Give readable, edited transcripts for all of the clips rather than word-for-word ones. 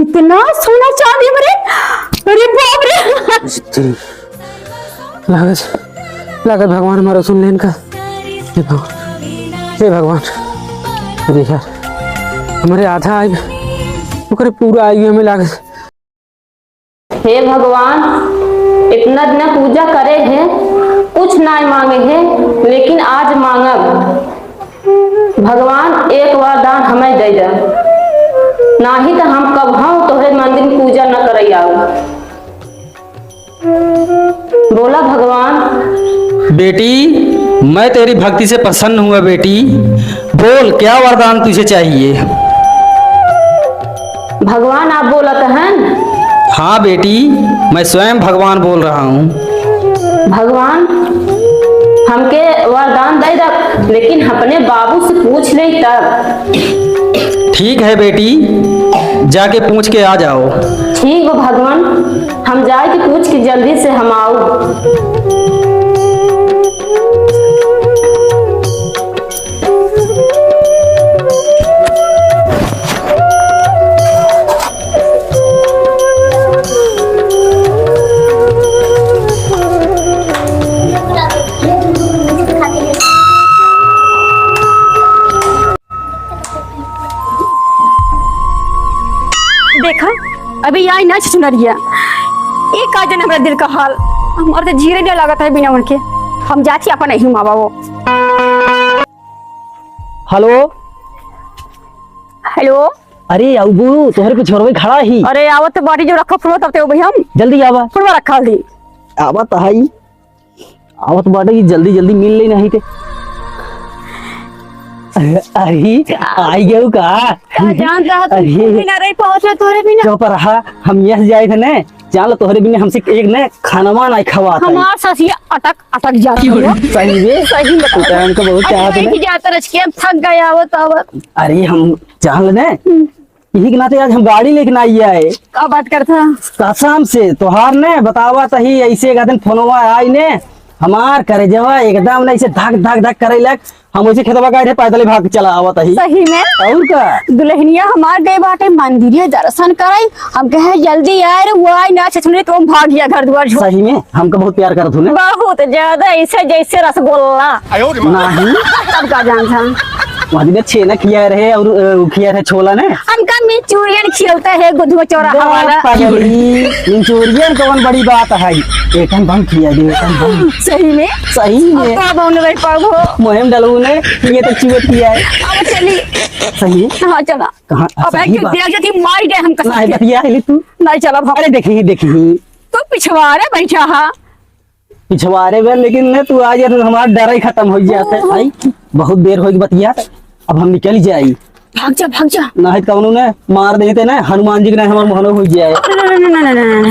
इतना सोना चांदी मेरे, अरे बाप रे। लागत भगवान हमारा सुन लेन का। हे भगवान, अरे यार हमारे आधा आई ओकरे पूरा आई हमें लागत। हे भगवान, इतना दिन पूजा करे हैं, कुछ ना मांगे हैं, लेकिन आज मांगब। भगवान एक वरदान हमें दे दे, नहीं तो हम कब हम तोहरे मंदिर में पूजा न करे आओ। बोला भगवान। बेटी मैं तेरी भक्ति से प्रसन्न हुआ बेटी, बोल क्या वरदान तुझे चाहिए। भगवान आप बोलत हैं? हाँ बेटी, मैं स्वयं भगवान बोल रहा हूँ। भगवान हमके वरदान दे दे, लेकिन अपने बाबू से पूछ ले तब। ठीक है बेटी, जाके पूछ के आ जाओ। ठीक है भगवान, हम जाए के पूछ के जल्दी से हम आओ। देखा अभी आई ना सुनरिया, एक आ जन हमारा दिल का हाल, हमारे तो जीरे नहीं लागत है बिना उनके। हम जाती अपन नहीं माँ बाबू। Hello hello. अरे अबू तोहरे पे छोरवे खड़ा ही। अरे आवत तो बाटी जो रखा फुलवा तब ते भाई हम जल्दी आवा। फुलवा रखा दी आवत हाई आवत बाटे की जल्दी जल्दी मिल ले नहीं ते। अरे आई गयो का जानता है तू बिना रही पहुंचा तोरे बिना। जो पर रहा हम यस जाए थे ने, जान लो तोहरे बिना हमसे एक ने खाना नहीं खवा था। हमार ससिया अटक अटक जाती है। सही में सही बता। तो हमको बहुत चाहत है। जाता रच के थक गया आवत आवत। अरे हम जान ले ने यही के नाते आज हम गाड़ी लेके आई है। का बात करता कसम से तोहार ने बतावा तही ऐसे एक दिन फोनवा आई ने हमार करे जवा एकदम ना ऐसे धक धक धक करे लग। हम उसे खेतवा गए पैदल भाग चला आवत ही। सही में और का दुल्हनिया हमार गए बाटे मंदिर दर्शन कराई, हम कहे जल्दी यार वो आई ना सुने तो हम भाग गया घर द्वार। सही में हमको बहुत प्यार करत हूं ने। बहुत ज्यादा, ऐसे जैसे रसगुल्ला नहीं सब का जान था। वहां दिन छेना खिया रहे और खिया रहे छोला ने। हमका मिंचूरियन खिलता है गुदवा चौराहा वाला। मिंचूरियन कौन बड़ी बात है, एकदम बम खिया दे एकदम बम। सही में सही में का बाउन बैठ पागो मोहम डलू ने ये तो चुवत किया है। अब चली सही हां चला। कहां अब एक देख जती मार दे हम कसम। नहीं बतिया है तू नहीं चला भाग। अरे देखी देखी तो पिछवाड़े बैठा हा पिछवाड़े में, लेकिन ने तू आज हमारा डर ही खत्म हो जाता है। आई बहुत देर होगी बतिया, अब हम निकल जाई। भाग जा नहीं कौनो ने मार देते ना हनुमान जी के हमारे मोहनो हो जाए।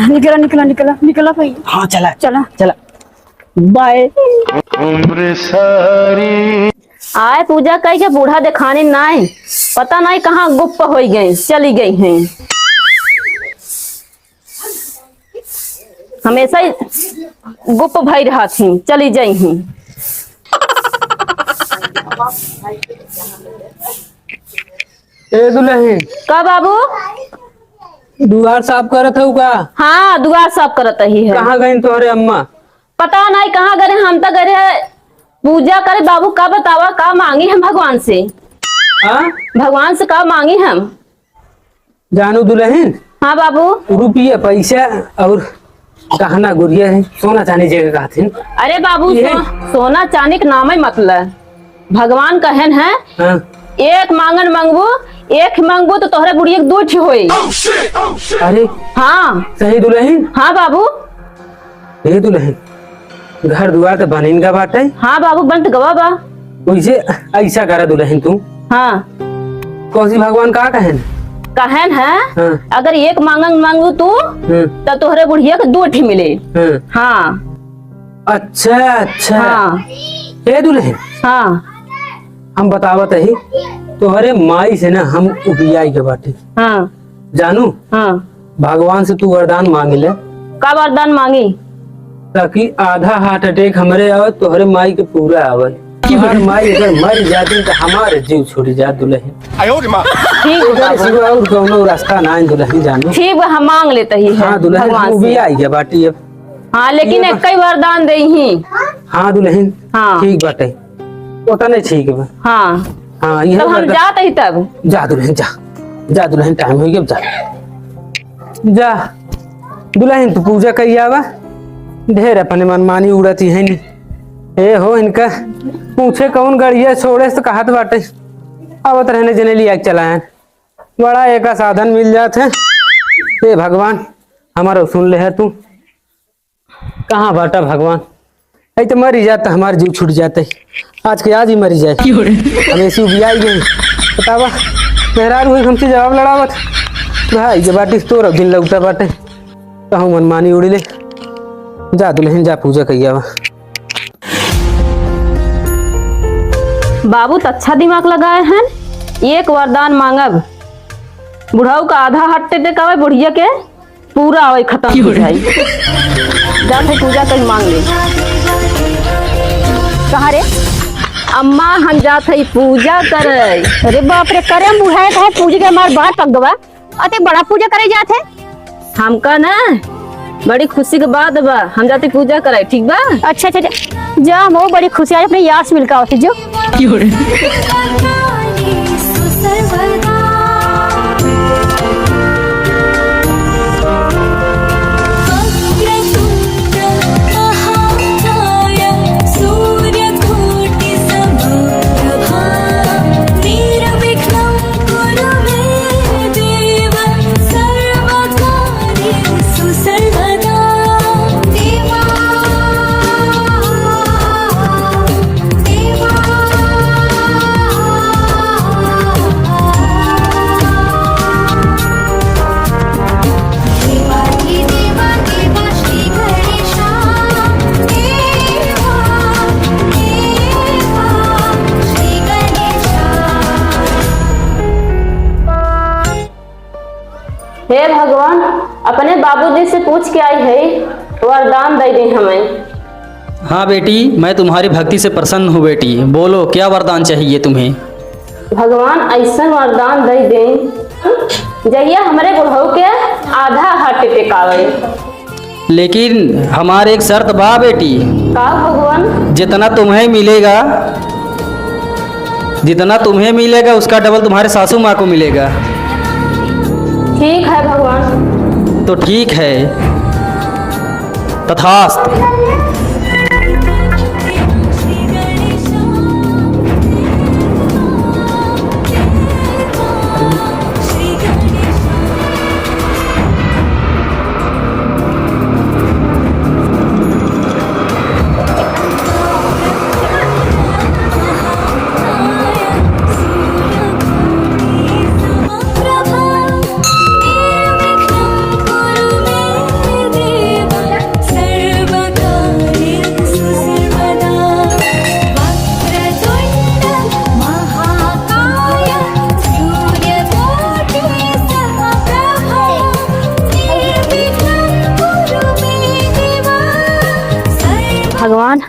निकला निकला निकला निकला भाई। हाँ चला चला चला बाय। उम्र सारी आए पूजा कही के बूढ़ा दिखाने नहीं, पता नहीं कहाँ गुप्त हो गई चली गई हैं। हमेशा ही गुप्त भई रहा थी, चली गई हैं। ए दुल्हन का बाबू दुआर साफ करत हूँ का? हाँ दुआर साफ करत ही है। कहाँ गई तोहरे अम्मा? पता नहीं कहाँ गए, हम तो गए पूजा करे। बाबू का बतावा का मांगी हम भगवान से? हाँ भगवान से का मांगी हम? जानू दुल्हन, हाँ बाबू। रुपया पैसा और गहना गुड़िया है, सोना चांदी जगह कहथिन। अरे बाबू सोना चांदी के नाम ही मतलब भगवान कहन है। हाँ एक मांगन मांगबू, एक मांगबू तो तोहरे बुढ़िया के दो होई। अरे हाँ सही दुल्हन। हाँ बाबू। ए दुल्हन, घर दुआर तो बनिन का बाटे। हाँ बाबू बंत गवा बा। वैसे ऐसा करा दुल्हन तू, हाँ कौन सी भगवान का कहन कहन है। हाँ। अगर एक मांगन मांगू तू तो तोहरे बुढ़िया के दो मिले। हाँ अच्छा अच्छा। हाँ ए दुल्हन, हाँ हम बतावत ही तोहरे माई से ना हम उपियाई के बाटे। हाँ जानू हाँ। भगवान से तू वरदान मांगे ले का वरदान मांगी? ताकि आधा हार्ट अटैक हमरे आवे तोहरे माई के पूरा आवे। तुम्हार माई अगर मर जाती तो हमारे जीव छूट जात दुल्हन। ठीक इधर बा सिवा और कौनो रास्ता ना है दुल्हन जानो। ठीक बा, हम मांग लेते ही है हाँ दुल्हन भगवान तू भी से। आई है बाटी अब। हाँ लेकिन एक ही वरदान दे ही। हाँ दुल्हन हाँ। ठीक बाटे, उतने ठीक बा। हाँ हाँ ये तब हम जाते ही तब। जा दुल्हन जा, जा दुल्हन टाइम हो गया, जा जा दुल्हन तू पूजा करी आवा। ढेर अपने मनमानी उड़ती है नी। ए हो इनका पूछे कौन गड़िया छोड़े तो कहत बाटे अब रहने जने लिया के चलायन। बड़ा एक साधन मिल जात है। ए भगवान हमारा सुन ले है तू। कहाँ बाटा भगवान, ऐ तो मरी जाता हमारे जीव छूट जाते। आज के आज ही मरी जाए। हम ऐसी उबियाई गई बतावा मेहरार हुए हमसे जवाब लड़ावत भाई के बाटी तोर दिन लगता बाटे। कहूँ मनमानी उड़ी ले। जा दुल्हन जा पूजा करिया वा। बाबू तो अच्छा दिमाग लगाए हैं। एक वरदान मांगब, बुढ़ाऊ का आधा हट्टे टेकावे, बुढ़िया के पूरा आवे खत्म हो जाए। जाते पूजा कहीं मांग ले। कहाँ रे अम्मा, हम जाते ही पूजा करे। अरे बाप रे, करे बुढ़ाए कहे पूजा के हमार बात पक गवा। अते बड़ा पूजा करे जाते। हमका ना बड़ी खुशी के बात बा, हम जाते पूजा करे। ठीक बा? अच्छा अच्छा अच्छा। जा हम बड़ी खुशी आज अपने यार से मिलकर होती जो। हे भगवान, अपने बाबूजी से पूछ के आई है, वरदान दे दे हमें। हाँ बेटी, मैं तुम्हारी भक्ति से प्रसन्न हूँ बेटी। बोलो क्या वरदान चाहिए तुम्हें? भगवान ऐसा वरदान दे दे जहिया हमारे बुढ़ऊ के आधा हट टेकावे। लेकिन हमारे एक शर्त बा बेटी। का भगवान? जितना तुम्हें मिलेगा उसका डबल तुम्हारे सासू माँ को मिलेगा। ठीक है भगवान। तो ठीक है, तथास्तु। भगवान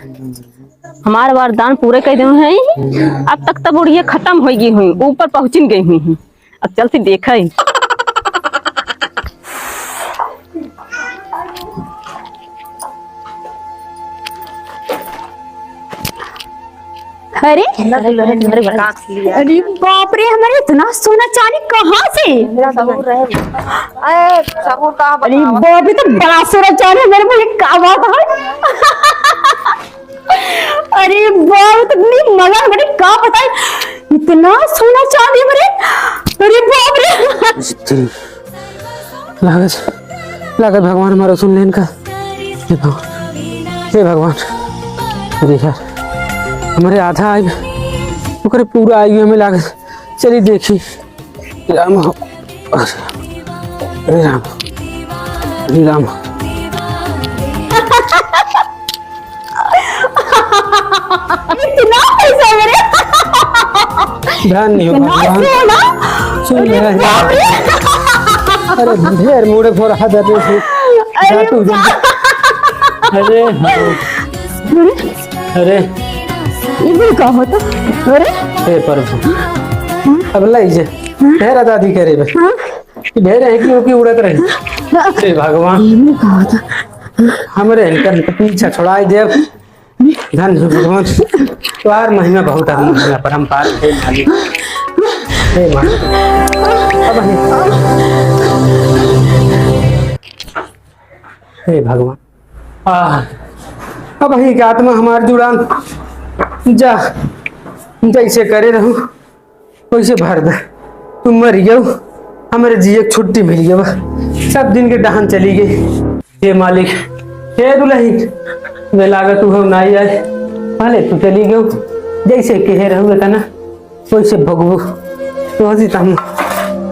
हमारे वरदान पूरे कर दिए हैं। अब तक तो बुढ़िया खत्म हो गई हुई, ऊपर पहुंच गई हुई। अब चलते देखा ही। अरे अरे बाप रे, हमारे इतना सोना चांदी कहाँ से? अरे बाप रे, तो बड़ा सोना चांदी मेरे मुझे क्या बात है। अरे बाप, इतनी मगर मेरे क्या पता है इतना सोना चांदी मेरे। अरे बाप रे, लागत भगवान हमारा सुन लेन का। हे भगवान अरे यार हमारे आधा आई ओकरे पूरा आई हमें लागत। चली देखी राम हो, अरे राम अरे राम। इतना पैसा मेरे, ध्यान नहीं हो भगवान सुन ले। अरे ढेर मुड़े फोर हाथ आते थे जातू जा। अरे अरे ये भी का होता अरे हे प्रभु अब लई जे ढेर दादी करे बे ढेर है कि उड़त रही हे भगवान ये भी का होता हमरे इनका पीछा छुड़ाई दे धन हे भगवान तुम्हार महिमा बहुत है महिमा परम्पार हे मालिक हे मालिक अब हे भगवान अब ही की आत्मा हमार जुड़ान जा जैसे करे रहूं वैसे भर दे तुम मर गयो हमारे जिये छुट्टी मिल गई सब दिन के डहान चली गई हे मालिक हे दुल्ही वे लागत तू हम नहीं आए भले तू चली गयो जैसे कहे रहोगे तना वैसे भगवू तो हसी तम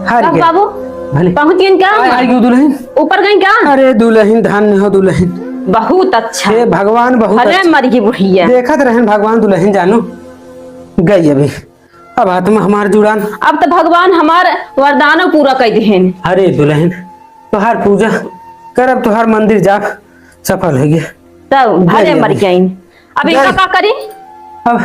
हार कब गए बाबू भले पहुंच गई क्या आई गयो दुल्हन ऊपर गई क्या अरे दुल्हन धन्य हो दुल्हन बहुत अच्छा हे भगवान बहुत अरे अच्छा। मर गई बुढ़िया देखत रहन भगवान दुल्हन जानो गई अभी अब आत्मा हमार जुड़ान अब तो भगवान हमार वरदानो पूरा कर दिहन अरे दुल्हन तुहार पूजा करब तुहार मंदिर जा सफल हो गया तब भले जय मर गई अब जय। इनका का करी अब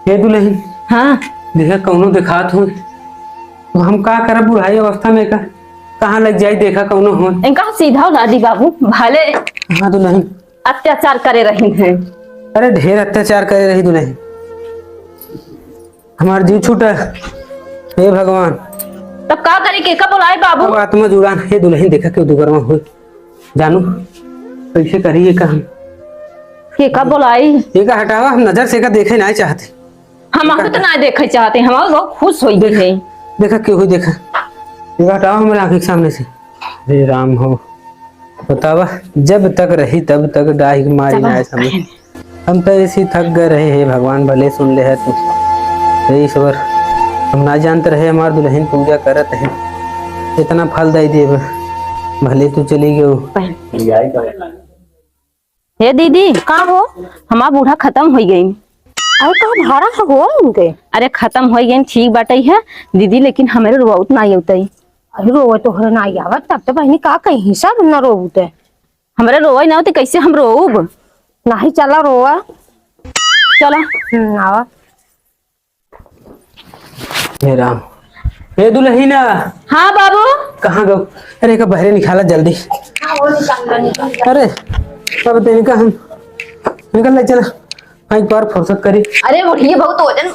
हे दुल्हन हाँ देखा कौनो दिखात हो तो हम का करब बुढ़ाई अवस्था में का कहाँ लग जाए देखा कौनो हो इनका सीधा हो दादी बाबू भले हाँ दुल्हन अत्याचार करे रही हैं अरे ढेर अत्याचार करे रही दुल्हन हमार जीव छूटा हे भगवान तब का करे के का बोलाए बाबू अब आत्मा जुड़ान हे दुल्हन देखा क्यों दुगरमा हो जानू कैसे करिए का हम के का बोलाई ये का हटावा हम नजर से का देखे नहीं चाहते हम तो ना देखे चाहते हम बहुत खुश हो गई है देखा क्यों हुई देखा ये हटाओ हमारे आंख के सामने से हे राम हो बतावा जब तक रही तब तक डाही मारी ना समझ हम तो ऐसी थक गए रहे हे भगवान भले सुन ले है तू हे ईश्वर हम ना जानते रहे हमार दुल्हन पूजा करत है इतना फल दे दे भले तू चली गयो हे दीदी का हो हमार बूढ़ा खत्म हो गई अरे का भाड़ा हो उनके अरे खत्म हो गई ठीक बाटे है दीदी लेकिन हमारे रोत ना होते अरे रोवे तो हर ना आवत तब तो बहनी का कहीं हिसाब न रोते हमारे रोए ना होते कैसे हम रोब नहीं चला रोवा चला आवा हे राम हे दुल्हन हाँ बाबू कहाँ गो अरे का बहरे निकाला जल्दी अरे अब तो इनका हम निकल ले चला एक बार फुर्सत करी अरे बुढ़िया बहुत वजन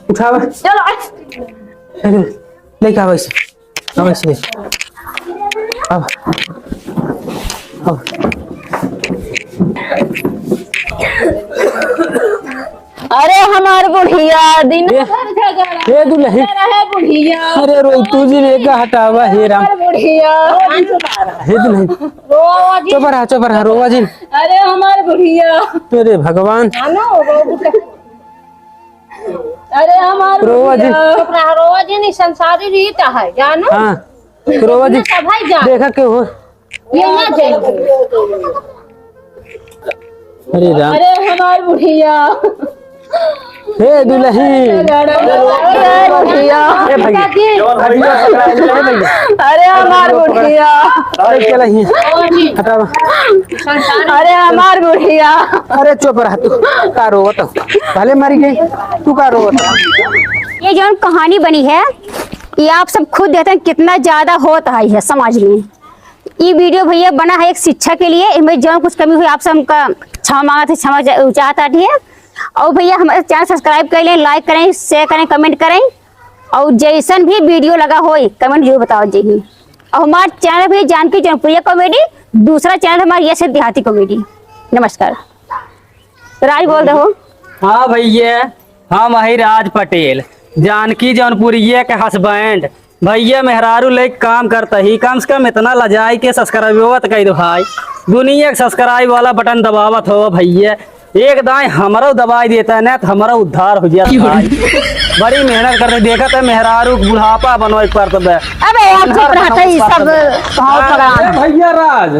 उठावा चलो लेके आवा इसे आवा इसे ले अब अरे हमार बुढ़िया दिन हे दुल्हन रहे बुढ़िया अरे रोई तू जी ने का हटावा हे राम बुढ़िया हे दुल्हन चुप रहा रोवा जी अरे हमार बुढ़िया अरे भगवान अरे हमार रोवा जी रोवा जी नहीं संसारी रीत है जानो हाँ रोवा जी भाई जा देखा क्यों हो ये ना जाएंगे अरे राम अरे हमार बुढ़िया हे दुल्हन बुढ़िया ए भैया भैया अरे हमार बुढ़िया अरे चला ही हटावा अरे हमार बुढ़िया अरे चुप रहा तू का रोवत हो? भले मरी गई तू का रोवत हो? ये जो कहानी बनी है ये आप सब खुद देखते हैं कितना ज्यादा होता है समाज में। ये वीडियो भैया बना है एक शिक्षा के लिए, इनमें जो कुछ कमी हुई आप सबका क्षमा मांगा थे, क्षमा चाहता है। और भैया हमारे चैनल सब्सक्राइब कर लें, लाइक करें, शेयर करें, कमेंट करें और जैसन भी वीडियो लगा हो कमेंट जरूर बताओ जी। और हमारे चैनल भी जानकी जनप्रिय कॉमेडी, दूसरा चैनल हमारा ये देहाती कॉमेडी। नमस्कार। राज बोल रहे हो? हाँ भैया हम है राज पटेल, जानकी जौनपुरिया के हस्बैंड। भैया मेहरारू लेके काम करता ही, कम से कम इतना लजाई के सब्सक्राइब कर दो भाई। दुनिया के सब्सक्राइब वाला बटन दबावत हो भैया, एक दाएं हमारा दबाई देता है ना तो हमारा उद्धार हो जाता भाई। बड़ी मेहनत करते, देखा था मेहरारू बुढ़ापा बनवाई पड़ता है। अबे यार चुप रहता है सब भैया राज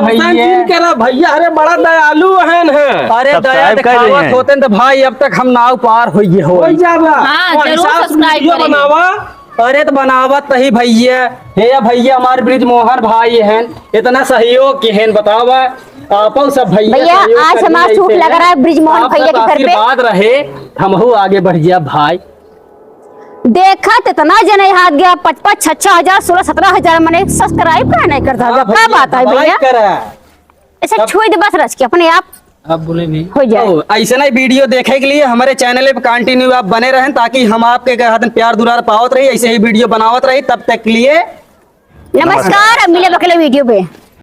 भैया भैया अरे बड़ा दयालु है अरे दया दिखावत होते तो भाई अब तक हम नाव पार हो गए हो। हाँ, जरूर सब्सक्राइब करेंगे। बनावा अरे तो बनावत ही भैया हे भैया हमारे ब्रिज मोहन भाई हैं, इतना सहयोग के हैं बतावा। आप सब भैया भैया, सहयोग आज करिए हमारा सूट ऐसे लग में। रहा है ब्रिजमोहन आप भैया सब के घर पे। आशीर्वाद रहे हम आगे बढ़ गया भाई। देखा तो इतना जने हाथ गया 5-5, 6-6 हजार, 16-17 हजार मैंने सब्सक्राइब क्या नहीं करता हाँ क्या बात है भैया? like करा। ऐसे छोड़ दे बस रच के अपने आप अब बोले भी हो जाए। तो ऐसे ना वीडियो देखे के लिए हमारे चैनल पे कंटिन्यू आप बने रहें, ताकि हम आपके हाथ प्यार दुलार पावत रही, ऐसे ही वीडियो बनावत रही। तब तक के लिए नमस्कार, अब मिले अगले वीडियो पे।